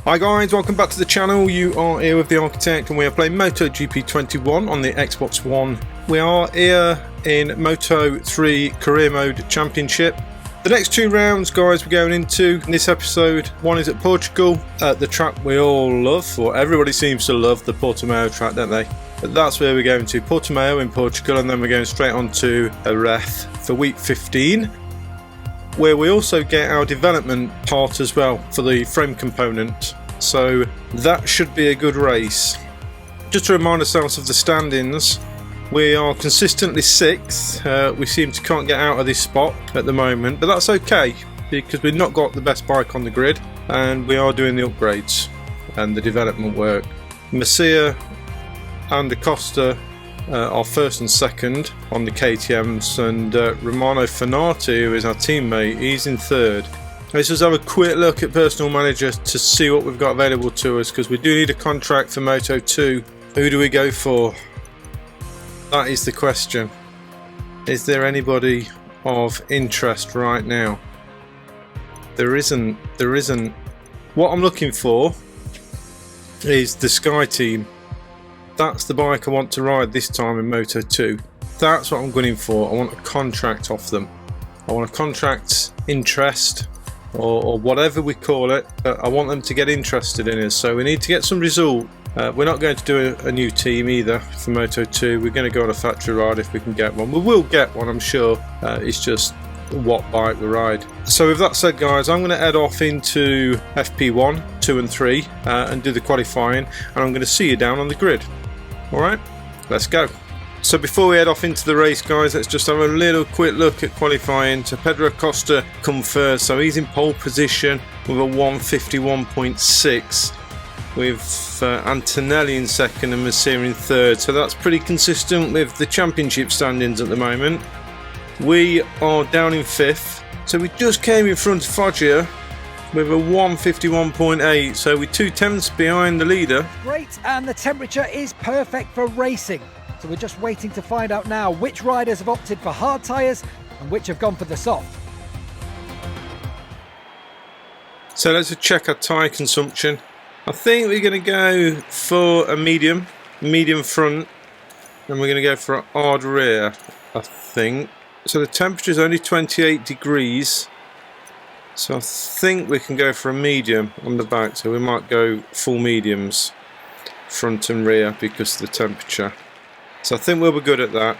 Hi guys, welcome back to the channel. You are here with the Architect and we are playing MotoGP 21 on the Xbox One. We are here in Moto 3 Career Mode Championship. The next two rounds, guys, we're going into in this episode. One is at Portugal, at the track we all love, or everybody seems to love, the Portimao track, don't they? But that's where we're going to, Portimao in Portugal, and then we're going straight on to Jerez for week 15. Where we also get our development part as well for the frame component, so that should be a good race. Just to remind ourselves of the standings, we are consistently 6th. We seem to can't get out of this spot at the moment, but that's okay because we've not got the best bike on the grid and we are doing the upgrades and the development work. Masia and Acosta are first and second on the KTMs, and Romano Fenati, who is our teammate, he's in third. Let's just have a quick look at Personal Manager to see what we've got available to us, because we do need a contract for Moto 2. Who do we go for? That is the question. Is there anybody of interest right now? There isn't. What I'm looking for is the Sky team. That's the bike I want to ride this time in Moto 2. That's what I'm going for. I want a contract off them. I want a contract interest, or whatever we call it. I want them to get interested in us. So we need to get some result. We're not going to do a new team either for Moto 2. We're going to go on a factory ride if we can get one. We will get one, I'm sure. It's just what bike we ride. So with that said, guys, I'm going to head off into FP1, 2 and 3 and do the qualifying, and I'm going to see you down on the grid. Alright, let's go. So before we head off into the race, guys, let's just have a little quick look at qualifying. So Pedro Acosta come first, so he's in pole position with a 151.6, with Antonelli in second and Masia in third, so that's pretty consistent with the championship standings at the moment. We are down in 5th, so we just came in front of Fabio with a 151.8, so we're 2/10 behind the leader. Great, and the temperature is perfect for racing. So we're just waiting to find out now which riders have opted for hard tyres and which have gone for the soft. So let's just check our tyre consumption. I think we're going to go for a medium front, and we're going to go for a hard rear, I think. So the temperature is only 28 degrees. So I think we can go for a medium on the back, so we might go full mediums, front and rear, because of the temperature. So I think we'll be good at that.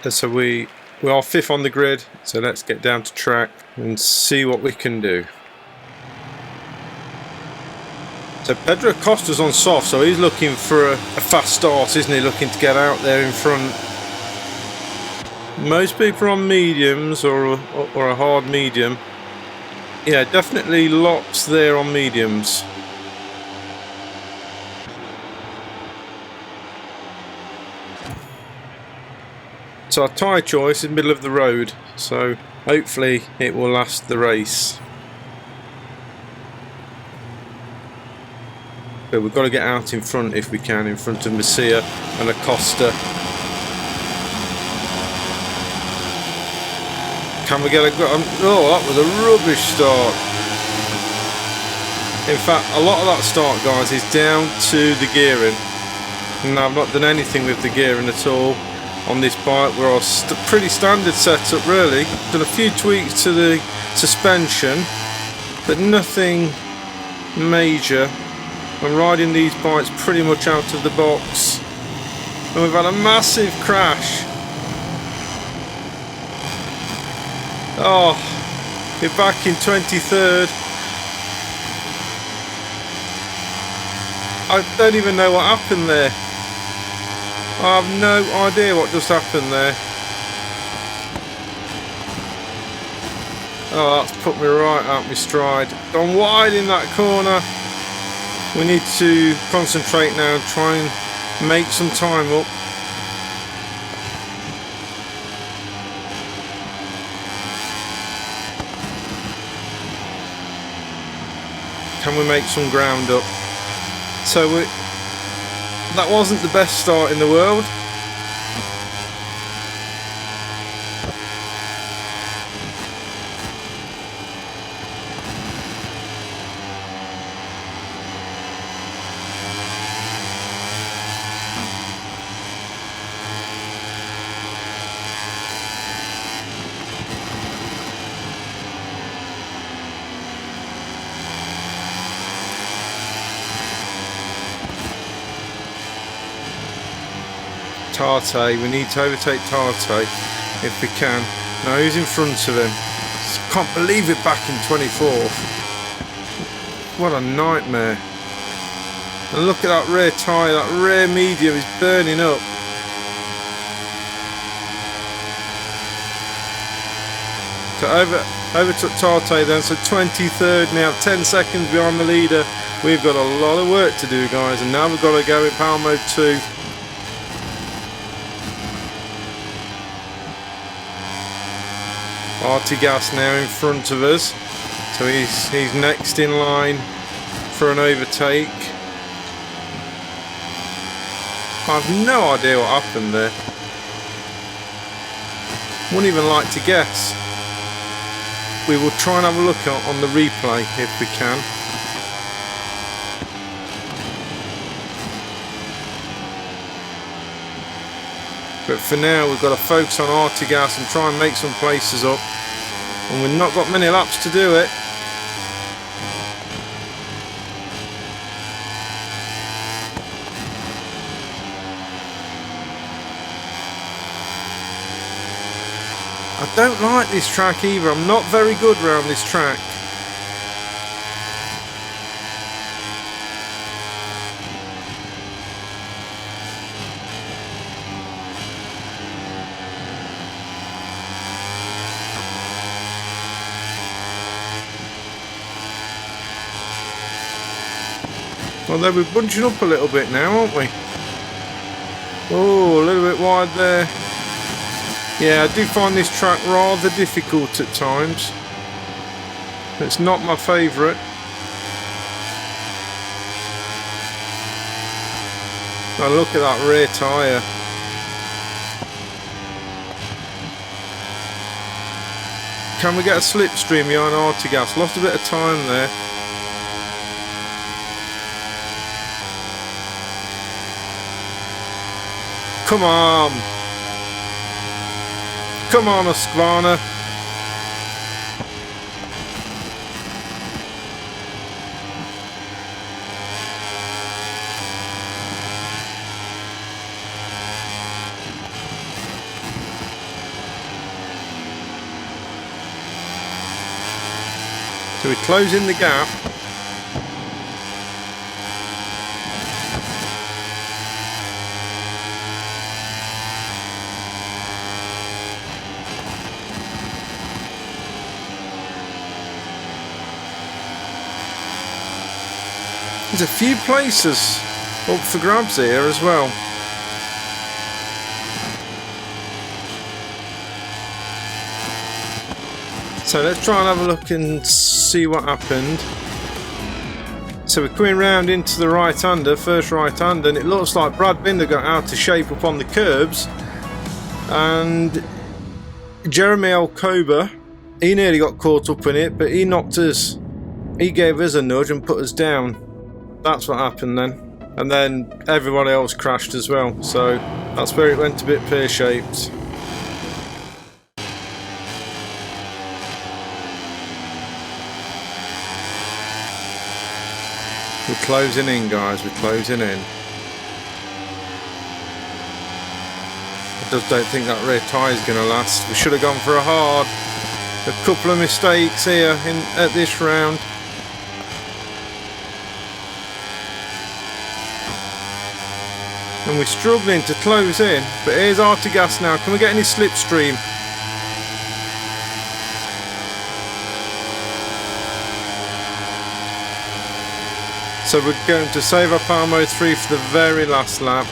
And so we are 5th on the grid, so let's get down to track and see what we can do. So Pedro Acosta's on soft, so he's looking for a fast start, isn't he? Looking to get out there in front. Most people are on mediums or a hard medium. Yeah, definitely lots there on mediums. So our tyre choice is middle of the road, so hopefully it will last the race. But we've got to get out in front if we can, in front of Masia and Acosta. Can we get a... Oh, that was a rubbish start. In fact, a lot of that start, guys, is down to the gearing. And I've not done anything with the gearing at all on this bike. We're on pretty standard setup, really. Done a few tweaks to the suspension, but nothing major. I'm riding these bikes pretty much out of the box. And we've had a massive crash. Oh, we're back in 23rd. I don't even know what happened there. I have no idea what just happened there. Oh, that's put me right out my stride. Gone wide in that corner. We need to concentrate now and try and make some time up. Can we make some ground up? So that wasn't the best start in the world. Tarte, we need to overtake Tarte if we can. Now who's in front of him? Can't believe it, back in 24th. What a nightmare. And look at that rear tyre, that rear medium is burning up. So overtook Tarte then, so 23rd now, 10 seconds behind the leader. We've got a lot of work to do, guys, and now we've got to go in power mode 2. Artigas now in front of us, so he's next in line for an overtake. I have no idea what happened there. Wouldn't even like to guess. We will try and have a look on the replay if we can. But for now we've got to focus on Artigas and try and make some places up. And we've not got many laps to do it. I don't like this track either. I'm not very good around this track. Although we're bunching up a little bit now, aren't we? Oh, a little bit wide there. Yeah, I do find this track rather difficult at times. It's not my favourite. Oh, look at that rear tyre. Can we get a slipstream behind Artigas? Lost a bit of time there. Come on! Come on, Husqvarna! So we're closing the gap. There's a few places up for grabs here as well. So let's try and have a look and see what happened. So we're coming round into the right-hander, first right-hander, and it looks like Brad Binder got out of shape up on the curbs. And Jeremy Alcoba, he nearly got caught up in it, but he knocked us. He gave us a nudge and put us down. That's what happened then. And then everyone else crashed as well. So that's where it went a bit pear-shaped. We're closing in, guys. We're closing in. I just don't think that rear tyre is going to last. We should have gone for a hard. A couple of mistakes here at this round. And we're struggling to close in, but here's Artigas now. Can we get any slipstream? So we're going to save our power mode 3 for the very last lap.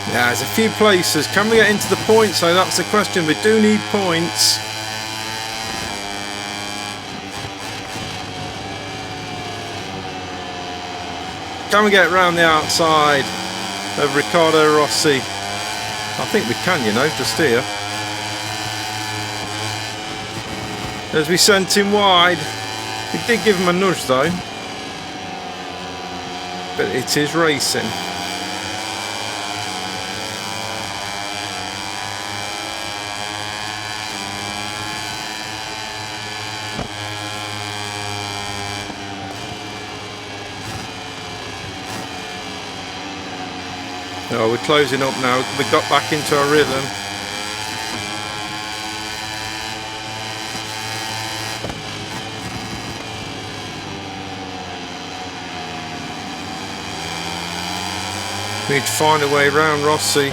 Yeah, there's a few places. Can we get into the points? So that's the question. We do need points. Can we get round the outside of Riccardo Rossi? I think we can, you know, just here. As we sent him wide. We did give him a nudge though. but it is racing. Oh, we're closing up now. We got back into our rhythm. We need to find a way around Rossi.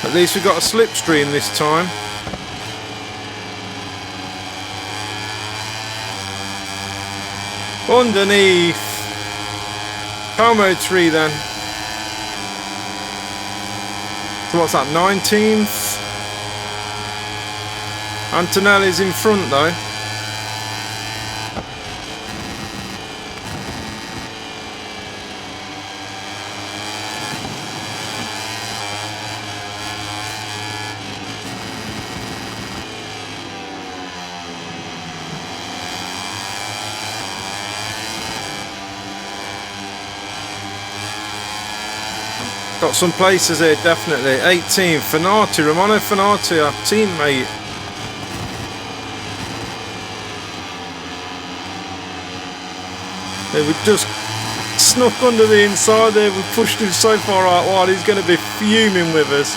At least we got a slipstream this time. Underneath. Car mode 3 then. So what's that, 19th? Antonelli's in front though. Got some places here, definitely. 18th, Fenati, Romano Fenati, our teammate. Yeah, we just snuck under the inside there. We pushed him so far out wide, he's going to be fuming with us.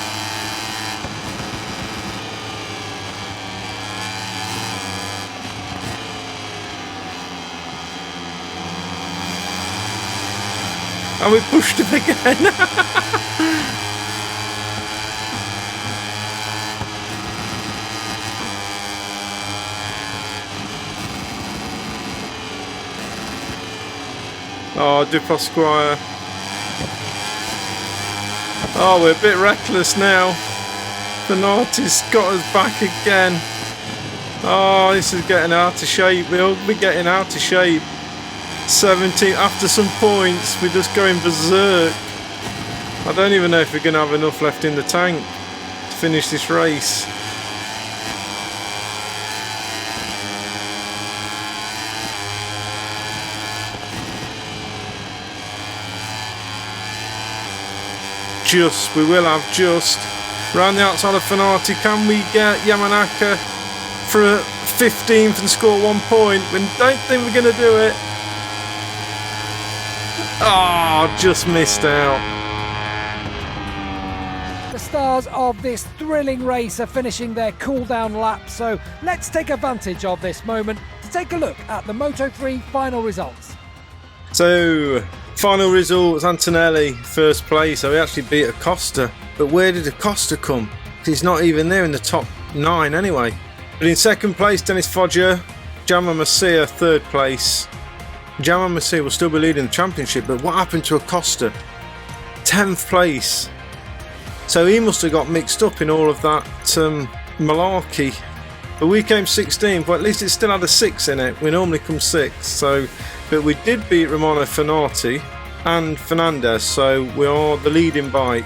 And we pushed him again. Oh, Dupasquire. Oh, we're a bit reckless now. Fenati's got us back again. Oh, this is getting out of shape. We'll be getting out of shape. 17 after some points, we're just going berserk. I don't even know if we're going to have enough left in the tank to finish this race. We will have just round the outside of Fenati. Can we get Yamanaka for a 15th and score 1 point? We don't think we're going to do it. Oh, just missed out. The stars of this thrilling race are finishing their cool-down lap, so let's take advantage of this moment to take a look at the Moto3 final results. So, final results, Antonelli first place, so he actually beat Acosta. But where did Acosta come? He's not even there in the top 9 anyway. But in second place, Dennis Foggia, Jama Masia third place. Jama Masia will still be leading the championship, but what happened to Acosta? 10th place. So he must have got mixed up in all of that malarkey. But we came 16th, but at least it still had a 6 in it. We normally come 6th, so... But we did beat Romano Fenati and Fernandez, so we are the leading bike.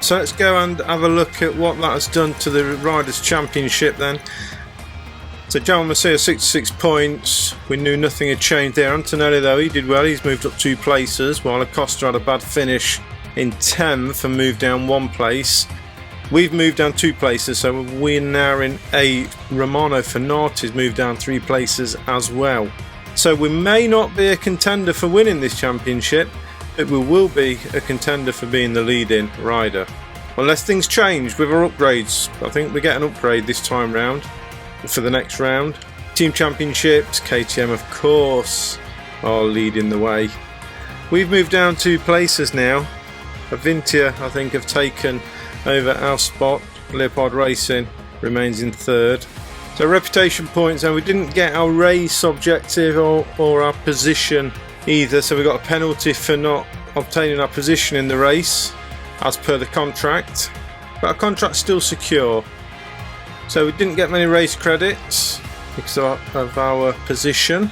So let's go and have a look at what that has done to the Riders' Championship then. So Joan Masia 66 points. We knew nothing had changed there. Antonelli though, he did well. He's moved up 2 places, while Acosta had a bad finish in 10th and moved down 1 place. We've moved down 2 places, so we're now in 8th. Romano Fenati's moved down 3 places as well. So we may not be a contender for winning this championship, but we will be a contender for being the leading rider. Unless things change with our upgrades. I think we get an upgrade this time round for the next round. Team Championships, KTM of course are leading the way. We've moved down 2 places now. Avintia I think have taken over our spot. Leopard Racing remains in 3rd. So reputation points, and we didn't get our race objective or our position either, so we got a penalty for not obtaining our position in the race as per the contract, but our contract's still secure. So we didn't get many race credits because of our position.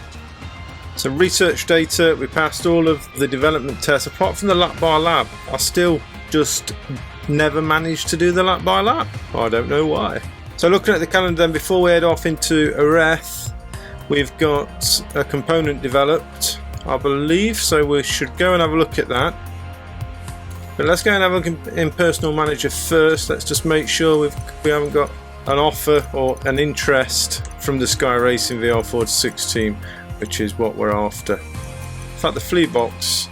So research data, we passed all of the development tests apart from the lap by lap. I still just never managed to do the lap by lap. I don't know why. So looking at the calendar then, before we head off into Jerez, we've got a component developed, I believe, so we should go and have a look at that. But let's go and have a look in Personal Manager first. Let's just make sure we haven't got an offer or an interest from the Sky Racing VR46 team, which is what we're after. In fact, the Flea Box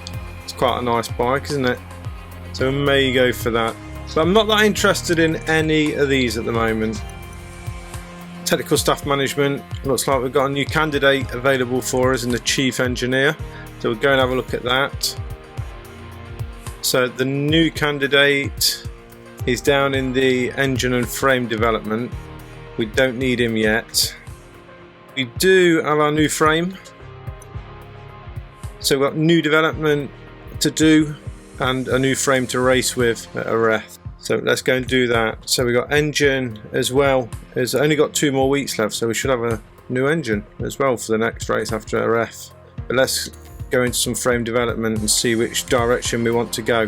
is quite a nice bike, isn't it? So we may go for that. So I'm not that interested in any of these at the moment. Technical staff management, looks like we've got a new candidate available for us in the chief engineer. So we'll go and have a look at that. So the new candidate is down in the engine and frame development. We don't need him yet. We do have our new frame. So we've got new development to do and a new frame to race with at Jerez. So let's go and do that. So we've got engine as well. It's only got 2 more weeks left, so we should have a new engine as well for the next race after Jerez. But let's go into some frame development and see which direction we want to go.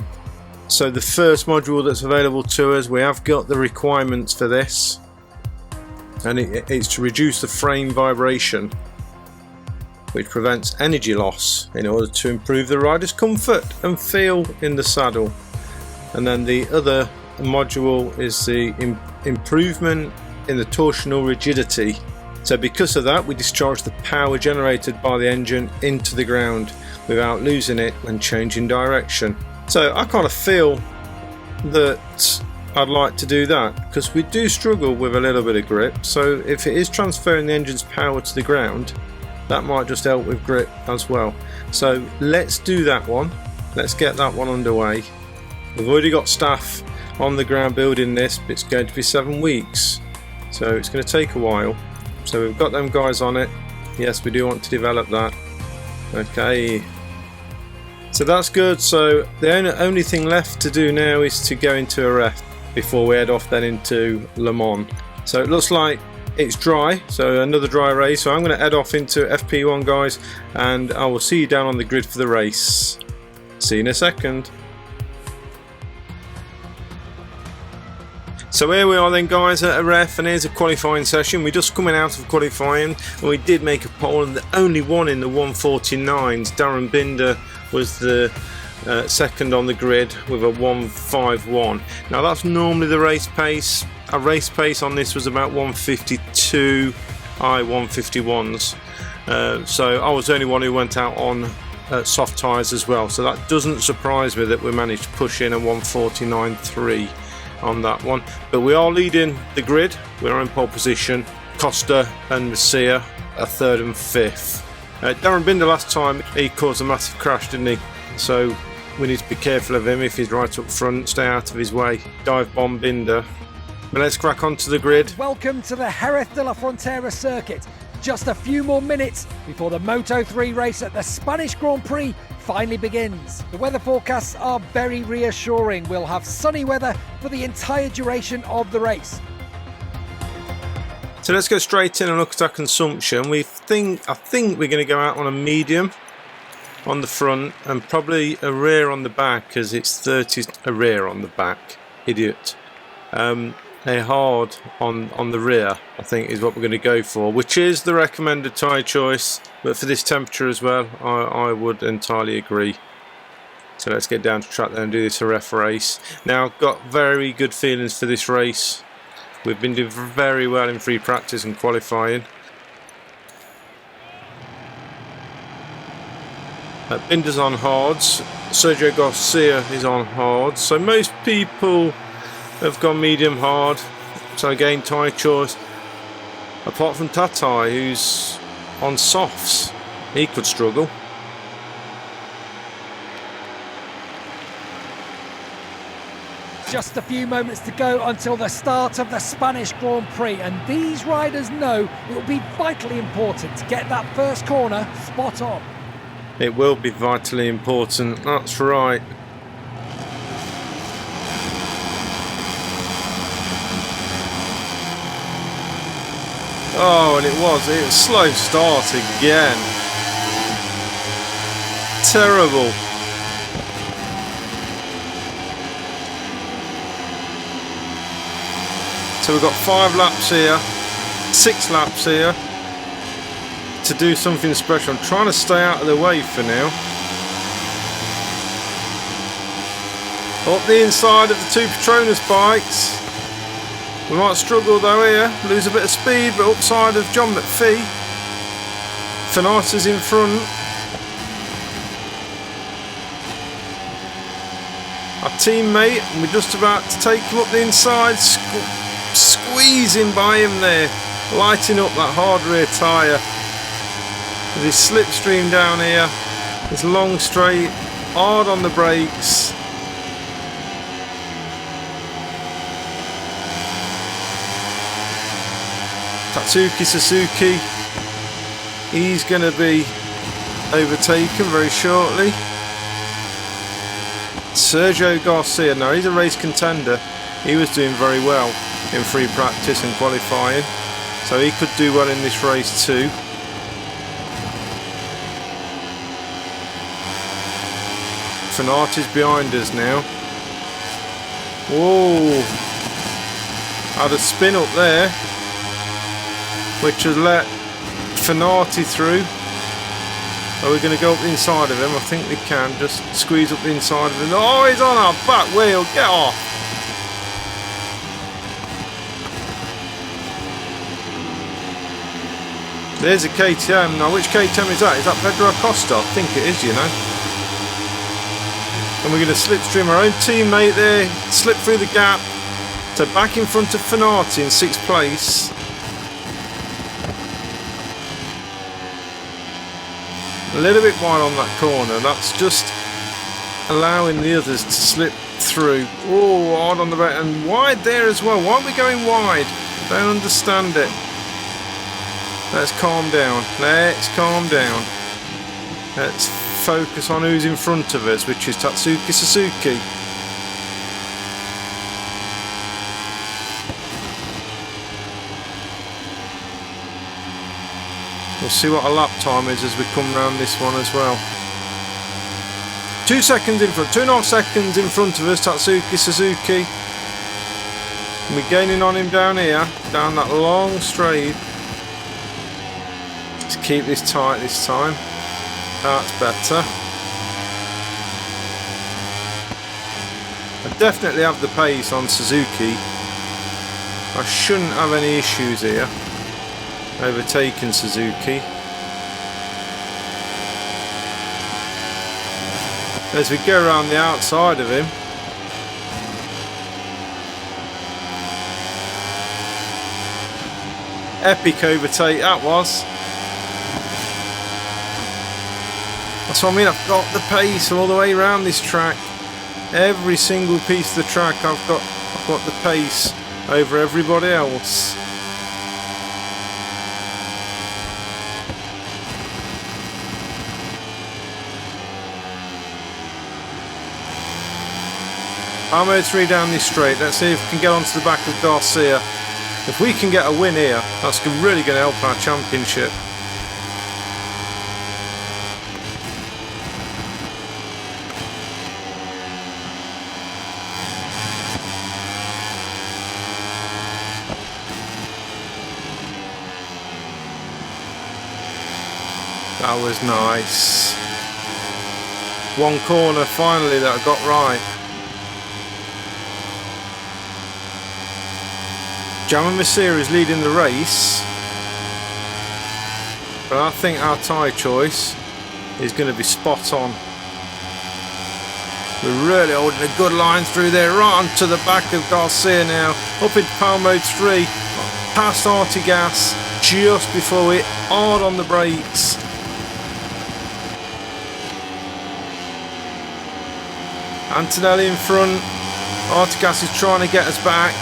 So the first module that's available to us, we have got the requirements for this, and it's to reduce the frame vibration, which prevents energy loss in order to improve the rider's comfort and feel in the saddle. And then the other module is the improvement in the torsional rigidity. So because of that, we discharge the power generated by the engine into the ground without losing it when changing direction. So I kind of feel that I'd like to do that, because we do struggle with a little bit of grip. So if it is transferring the engine's power to the ground, that might just help with grip as well. So let's do that one. Let's get that one underway. We've already got staff on the ground building this, but it's going to be 7 weeks, so it's going to take a while. So we've got them guys on it. Yes, we do want to develop that. Okay, so that's good. So the only thing left to do now is to go into Jerez before we head off then into Le Mans. So it looks like it's dry, so another dry race. So I'm going to head off into FP1, guys, and I will see you down on the grid for the race. See you in a second. So here we are then, guys, at Jerez, and here's a qualifying session. We're just coming out of qualifying, and we did make a pole, and the only one in the 149s. Darren Binder was the second on the grid with a 151. Now that's normally the race pace. Our race pace on this was about 152, 151s. So I was the only one who went out on soft tyres as well. So that doesn't surprise me that we managed to push in a 149.3 on that one. But we are leading the grid. We're in pole position. Costa and Messia are 3rd and 5th. Darren Binder last time, he caused a massive crash, didn't he? So we need to be careful of him if he's right up front. Stay out of his way. Dive bomb Binder. But let's crack onto the grid. Welcome to the Jerez de la Frontera circuit. Just a few more minutes before the Moto3 race at the Spanish Grand Prix finally begins. The weather forecasts are very reassuring. We'll have sunny weather for the entire duration of the race. So let's go straight in and look at our consumption. I think we're going to go out on a medium on the front and probably a rear on the back, because it's 30 a rear on the back. Idiot. A hard on the rear, I think, is what we're going to go for, which is the recommended tyre choice. But for this temperature as well, I would entirely agree. So let's get down to track there and do this Jerez race. Now, I've got very good feelings for this race. We've been doing very well in free practice and qualifying. Binder's on hards. Sergio Garcia is on hards. So most people have gone medium hard. So again, tyre choice. Apart from Tatai, who's on softs, he could struggle. Just a few moments to go until the start of the Spanish Grand Prix, and these riders know it will be vitally important to get that first corner spot on. It will be vitally important, that's right. Oh, and it was slow start again. Terrible. So we've got 5 laps here, 6 laps here to do something special. I'm trying to stay out of the way for now. Up the inside of the 2 Petronas bikes. We might struggle though here, lose a bit of speed, but upside of John McPhee. Vinales in front. Our teammate, and we're just about to take him up the inside, squeezing by him there, lighting up that hard rear tyre. With his slipstream down here, his long straight, hard on the brakes. Tatsuki Suzuki, he's going to be overtaken very shortly. Sergio Garcia, now he's a race contender. He was doing very well in free practice and qualifying, so he could do well in this race too. Finati's behind us now. Whoa! Had a spin up there, which has let Finati through. Are we going to go up the inside of him? I think we can. Just squeeze up the inside of him. Oh, he's on our back wheel. Get off. There's a KTM. Now, which KTM is that? Is that Pedro Acosta? I think it is, you know. And we're going to slipstream our own teammate there. Slip through the gap. So back in front of Finati in 6th place. A little bit wide on that corner. That's just allowing the others to slip through. Oh, hard on the back and wide there as well. Why aren't we going wide? Don't understand it. Let's calm down. Let's calm down. Let's focus on who's in front of us, which is Tatsuki Suzuki. We'll see what a lap time is as we come round this one as well. 2 seconds in front, 2.5 seconds in front of us, Tatsuki Suzuki. And we're gaining on him down here, down that long straight. Let's keep this tight this time. That's better. I definitely have the pace on Suzuki. I shouldn't have any issues here. Overtaking Suzuki. As we go around the outside of him. Epic overtake that was. That's what I mean, I've got the pace all the way around this track. Every single piece of the track I've got the pace over everybody else. Portimao 3 down this straight. Let's see if we can get onto the back of Garcia. If we can get a win here, that's really going to help our championship. That was nice. One corner finally that I got right. Jamal Masira is leading the race, but I think our tyre choice is going to be spot on. We're really holding a good line through there, right onto the back of Garcia now, up into Portimao 3, past Artigas, just before it, hard on the brakes. Antonelli in front, Artigas is trying to get us back.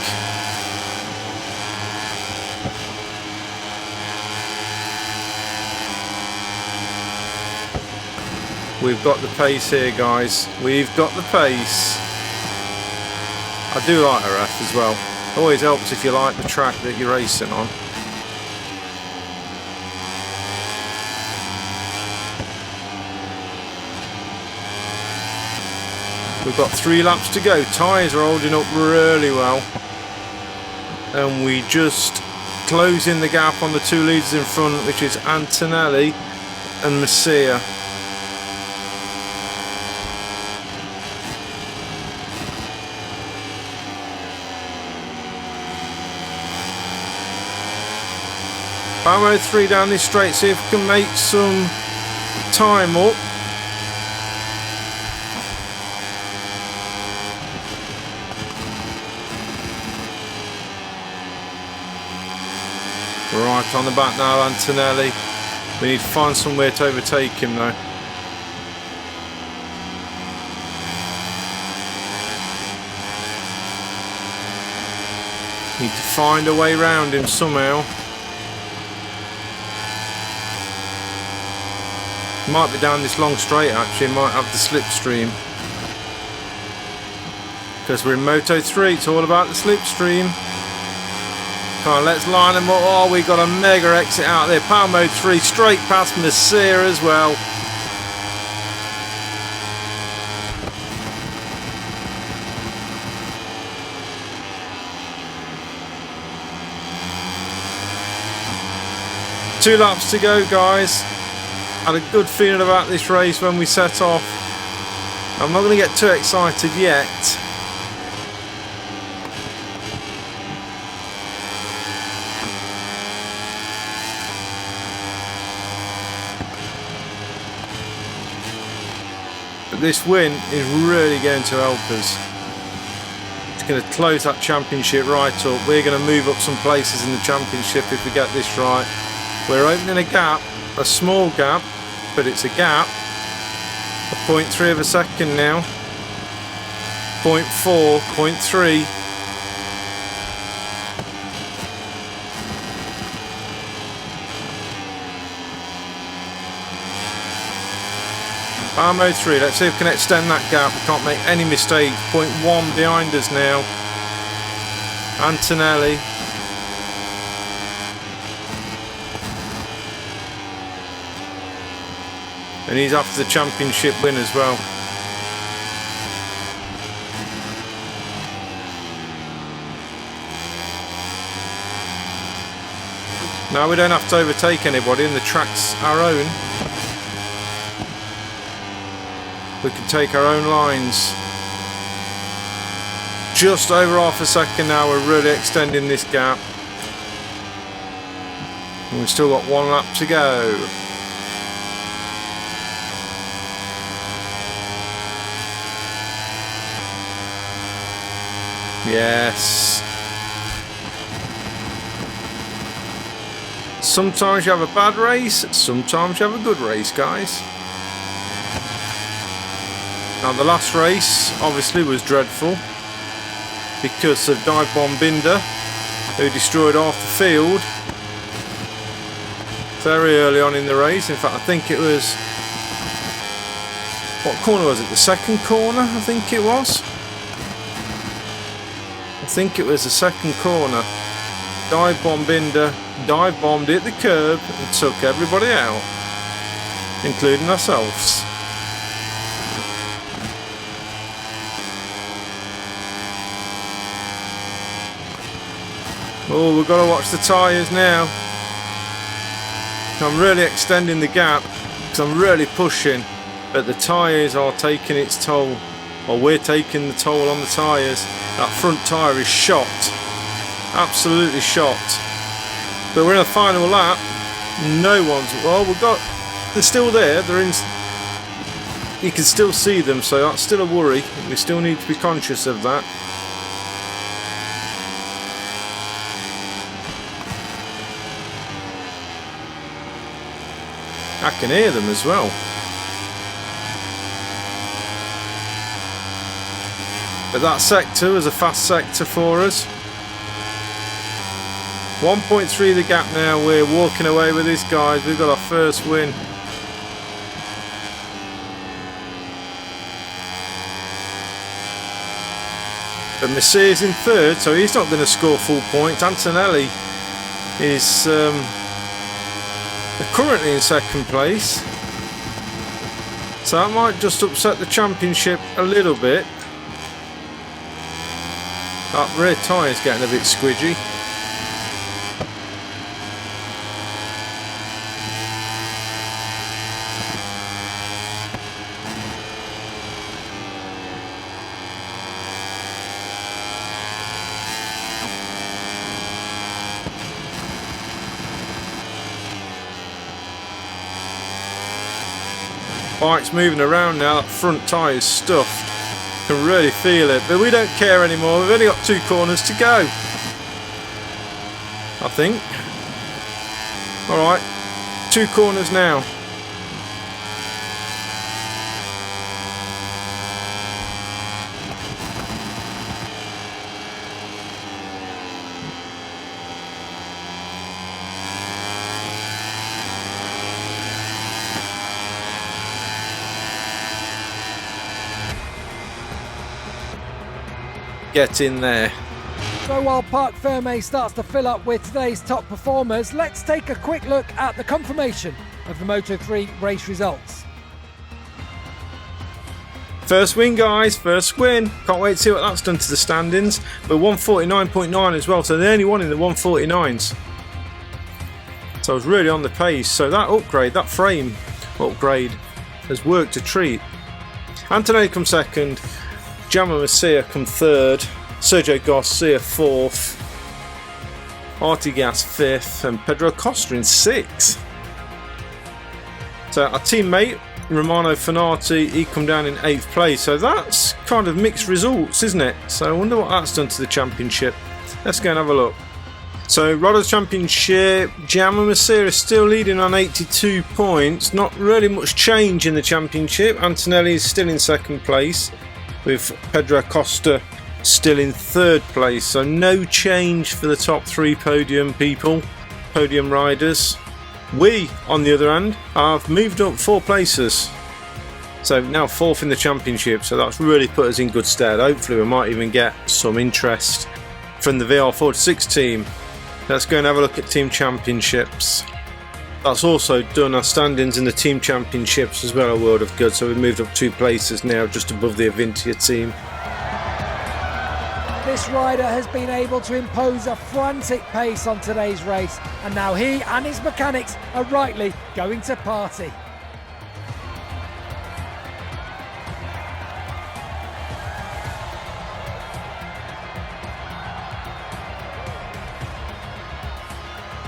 We've got the pace here, guys. We've got the pace. I do like RF as well. Always helps if you like the track that you're racing on. We've got 3 laps to go. Tyres are holding up really well. and we just close in the gap on the two leaders in front, which is Antonelli and Messia. Mode 3 down this straight, see if we can make some time up. Right on the back now, Antonelli. We need to find somewhere to overtake him though. Need to find a way round him somehow. Might be down this long straight actually, might have the slipstream. Because we're in Moto 3, it's all about the slipstream. Come on, let's line them up. Oh, we got a mega exit out there. Power Mode 3, straight past Messia as well. Two laps to go, guys. Had a good feeling about this race when we set off. I'm not going to get too excited yet. But this win is really going to help us. It's going to close that championship right up. We're going to move up some places in the championship if we get this right. We're opening a gap, a small gap, but it's a gap. A 0.3 of a second now. 0.4, 0.3. Power Mode 3, let's see if we can extend that gap. We can't make any mistakes. 0.1 behind us now. Antonelli. And he's after the championship win as well. Now we don't have to overtake anybody and the track's our own. We can take our own lines. Just over half a second now, we're really extending this gap. And we've still got one lap to go. Yes. Sometimes you have a bad race, sometimes you have a good race, guys. Now the last race obviously was dreadful because of Dive Bomb Binder, who destroyed half the field very early on in the race. In fact, I think it was, what corner was it? The second corner, I think it was. I think it was the second corner. Dive Bomb Binder dive bombed it at the curb and took everybody out, including ourselves. Oh, we've got to watch the tyres now. I'm really extending the gap because I'm really pushing, but the tyres are taking its toll, or we're taking the toll on the tyres. That front tyre is shot, absolutely shot. But we're in the final lap. No one's, well, they're still there. They're in. You can still see them, so that's still a worry. We still need to be conscious of that. I can hear them as well. But that sector was a fast sector for us. 1.3 the gap now. We're walking away with this, guys. We've got our first win. But Messia's in third, so he's not going to score full points. Antonelli is currently in second place, so that might just upset the championship a little bit. That rear tyre is getting a bit squidgy. bike's moving around now. That front tyre is stuffed. Can really feel it, but we don't care anymore. We've only got 2 corners to go, I think. Alright, 2 corners now. Get in there. So while Parc Ferme starts to fill up with today's top performers, let's take a quick look at the confirmation of the Moto3 race results. First win, guys, first win. Can't wait to see what that's done to the standings. We're 149.9 as well, so they only won in the 149s. So I was really on the pace. So that upgrade, that frame upgrade, has worked a treat. Antonelli come second. Jama Masia come third, Sergio Garcia fourth, Artigas fifth, and Pedro Costa in sixth. So our teammate Romano Fenati, he come down in 8th place. So that's kind of mixed results, isn't it? So I wonder what that's done to the championship. Let's go and have a look. So Rodo's championship, Jama Masia is still leading on 82 points. Not really much change in the championship. Antonelli is still in 2nd place, with Pedro Costa still in 3rd place, so no change for the top 3 podium people, podium riders. We, on the other hand, have moved up 4 places, so now 4th in the championship, so that's really put us in good stead. Hopefully we might even get some interest from the VR46 team. Let's go and have a look at team championships. That's also done our standings in the team championships as well, a world of good. So we've moved up 2 places now, just above the Avintia team. This rider has been able to impose a frantic pace on today's race, and now he and his mechanics are rightly going to party.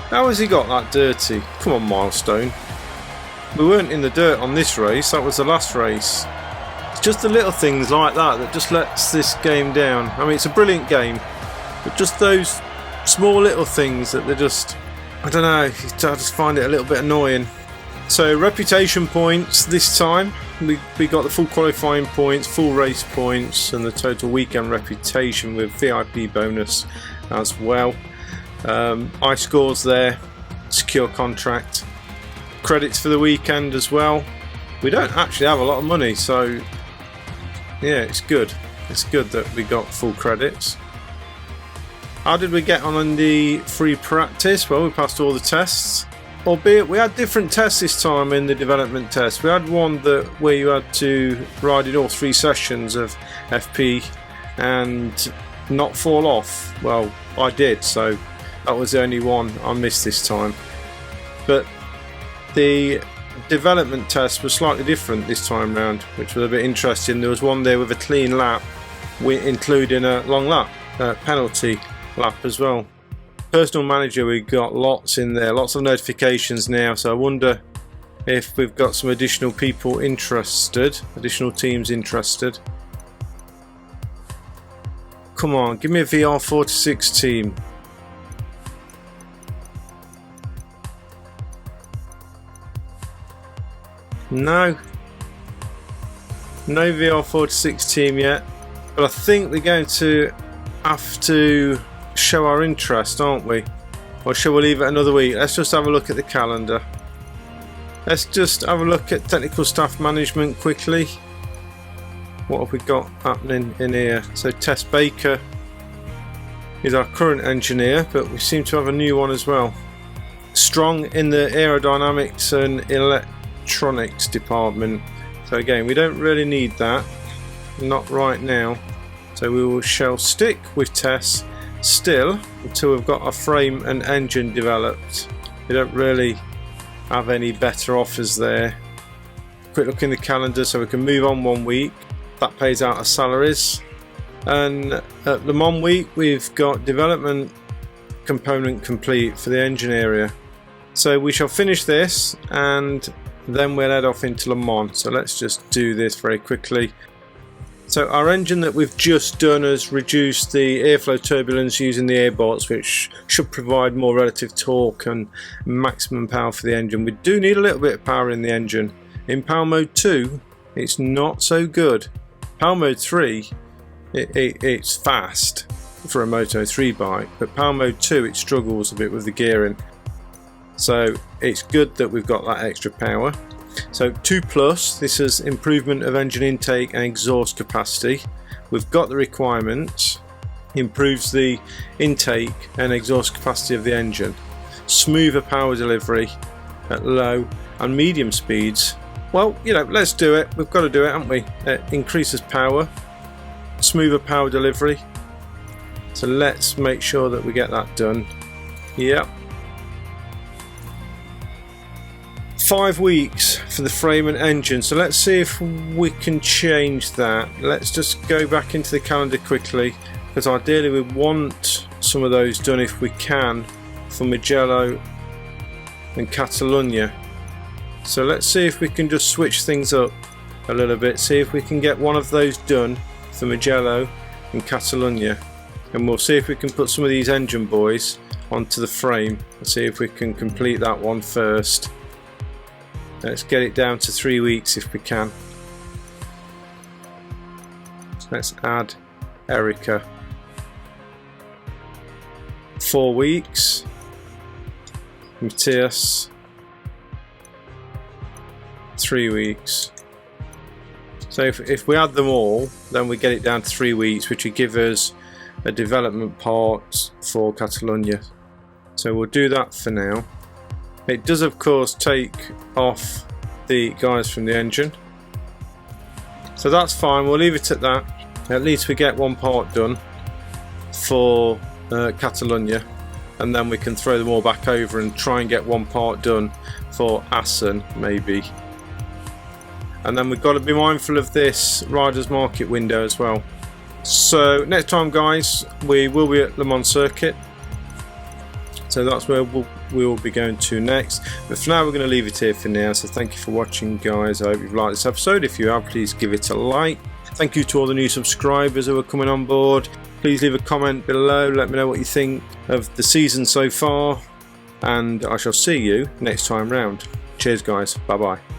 How has he got that dirty? Come on, Milestone. We weren't in the dirt on this race, that was the last race. It's just the little things like that that just lets this game down. I mean, it's a brilliant game, but just those small little things that they're just, I don't know, I just find it a little bit annoying. So reputation points this time. We got the full qualifying points, full race points, and the total weekend reputation with VIP bonus as well. I scores there, secure contract, credits for the weekend as well. We don't actually have a lot of money, so yeah, it's good. It's good that we got full credits. How did we get on the free practice? Well, we passed all the tests, albeit we had different tests this time in the development test. We had one where you had to ride in all 3 sessions of FP and not fall off. Well, I did, so that was the only one I missed this time. But the development test was slightly different this time round, which was a bit interesting. There was one there with a clean lap, including a long lap penalty lap as well. Personal manager, we got lots in there, lots of notifications now, so I wonder if we've got some additional people interested, additional teams interested. Come on, give me a VR46 team. No VR46 team yet, but I think we're going to have to show our interest, aren't we? Or shall we leave it another week? Let's just have a look at the calendar. Let's just have a look at technical staff management quickly. What have we got happening in here? So Tess Baker is our current engineer, but we seem to have a new one as well. Strong in the aerodynamics and electronics department. So again, we don't really need that, not right now. So we shall stick with Tess still until we've got our frame and engine developed. We don't really have any better offers there. Quick look in the calendar so we can move on 1 week. That pays out our salaries. And at Le Mans week we've got development component complete for the engine area. So we shall finish this and then we'll head off into Le Mans. So let's just do this very quickly. So our engine that we've just done has reduced the airflow turbulence using the airbots, which should provide more relative torque and maximum power for the engine. We do need a little bit of power in the engine. In Power Mode 2 it's not so good. Power Mode 3 it's fast for a Moto 3 bike, but Power Mode 2 it struggles a bit with the gearing. So it's good that we've got that extra power. So 2+, this is improvement of engine intake and exhaust capacity. We've got the requirements. Improves the intake and exhaust capacity of the engine. Smoother power delivery at low and medium speeds. Well, you know, let's do it. We've got to do it, haven't we? It increases power, smoother power delivery. So let's make sure that we get that done. Yep. 5 weeks for the frame and engine, so let's see if we can change that. Let's just go back into the calendar quickly, because ideally we want some of those done if we can for Mugello and Catalunya. So let's see if we can just switch things up a little bit, see if we can get one of those done for Mugello and Catalunya, and we'll see if we can put some of these engine boys onto the frame and see if we can complete that one first. Let's get it down to 3 weeks if we can. Let's add Erica. 4 weeks. Matthias. 3 weeks. So if we add them all, then we get it down to 3 weeks, which would give us a development part for Catalunya. So we'll do that for now. It does of course take off the guys from the engine, so that's fine, we'll leave it at that. At least we get one part done for Catalunya, and then we can throw them all back over and try and get one part done for Assen maybe. And then we've got to be mindful of this riders market window as well. So next time guys, we will be at Le Mans circuit. So that's where we will be going to next. But for now we're going to leave it here for now. So thank you for watching guys. I hope you've liked this episode. If you have, please give it a like. Thank you to all the new subscribers who are coming on board. Please leave a comment below. Let me know what you think of the season so far. And I shall see you next time round. Cheers guys. Bye bye.